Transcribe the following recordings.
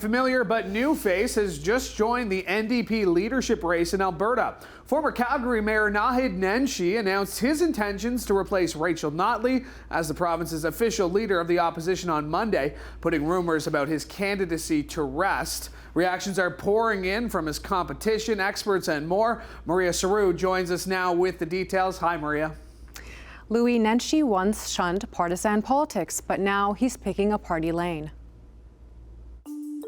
familiar but new face has just joined the NDP leadership race in Alberta. Former Calgary Mayor Naheed Nenshi announced his intentions to replace Rachel Notley as the province's official leader of the opposition on Monday, putting rumors about his candidacy to rest. Reactions are pouring in from his competition, experts, and more. Maria Saru joins us now with the details. Hi, Maria. Louis, Nenshi once shunned partisan politics, but now he's picking a party lane.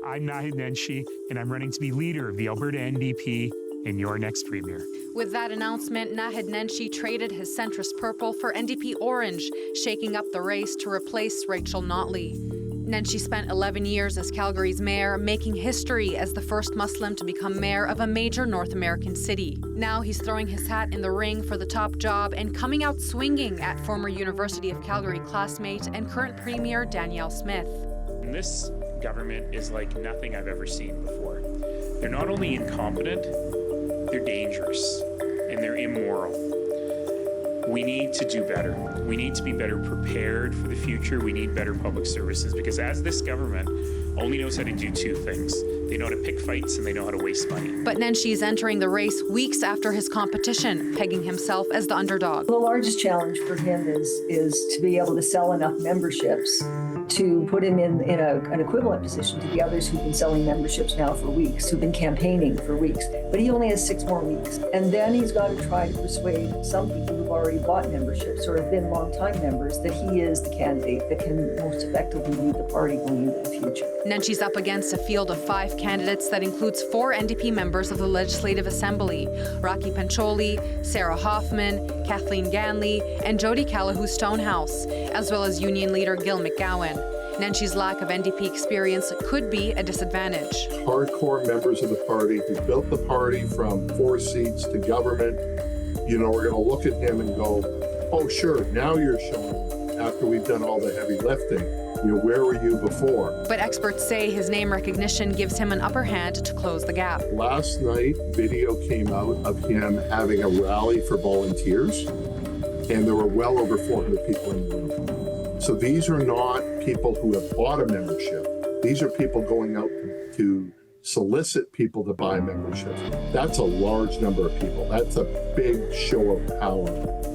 I'm Naheed Nenshi, and I'm running to be leader of the Alberta NDP and your next premier. With that announcement, Naheed Nenshi traded his centrist purple for NDP orange, shaking up the race to replace Rachel Notley. Nenshi spent 11 years as Calgary's mayor, making history as the first Muslim to become mayor of a major North American city. Now he's throwing his hat in the ring for the top job and coming out swinging at former University of Calgary classmate and current Premier Danielle Smith. This government is like nothing I've ever seen before. They're not only incompetent, they're dangerous and they're immoral. We need to do better. We need to be better prepared for the future. We need better public services because as this government only knows how to do two things. They know how to pick fights and they know how to waste money. But Nenshi is entering the race weeks after his competition, pegging himself as the underdog. The largest challenge for him is to be able to sell enough memberships to put him in an equivalent position to the others who've been selling memberships now for weeks, who've been campaigning for weeks. But he only has 6 more weeks. And then he's got to try to persuade some people who've already bought memberships or have been long-time members that he is the candidate that can most effectively lead the party going into the future. Nenshi's up against a field of 5 candidates that includes 4 NDP members of the Legislative Assembly, Rocky Pancholi, Sarah Hoffman, Kathleen Ganley, and Jody Callahoo-Stonehouse, as well as Union leader Gil McGowan. Nenshi's lack of NDP experience could be a disadvantage. Hardcore members of the party who built the party from 4 seats to government, we're going to look at him and go, oh, sure, now you're showing after we've done all the heavy lifting. Where were you before? But experts say his name recognition gives him an upper hand to close the gap. Last night, video came out of him having a rally for volunteers, and there were well over 400 people in the room. So these are not people who have bought a membership. These are people going out to solicit people to buy memberships. That's a large number of people. That's a big show of power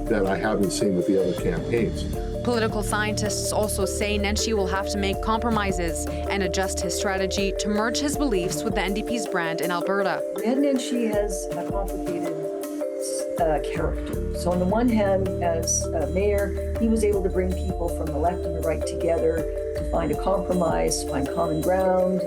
that I haven't seen with the other campaigns. Political scientists also say Nenshi will have to make compromises and adjust his strategy to merge his beliefs with the NDP's brand in Alberta. Nenshi has a complicated character. So on the one hand, as mayor, he was able to bring people from the left and the right together to find a compromise, find common ground.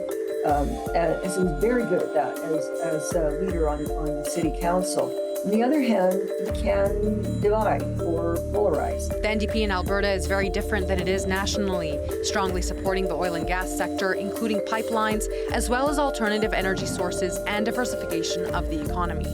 And so he was very good at that as a leader on the city council. On the other hand, he can divide or polarize. The NDP in Alberta is very different than it is nationally, strongly supporting the oil and gas sector, including pipelines, as well as alternative energy sources and diversification of the economy.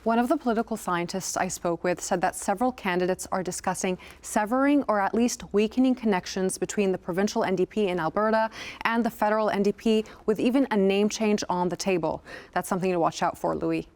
One of the political scientists I spoke with said that several candidates are discussing severing or at least weakening connections between the provincial NDP in Alberta and the federal NDP, with even a name change on the table. That's something to watch out for, Louis.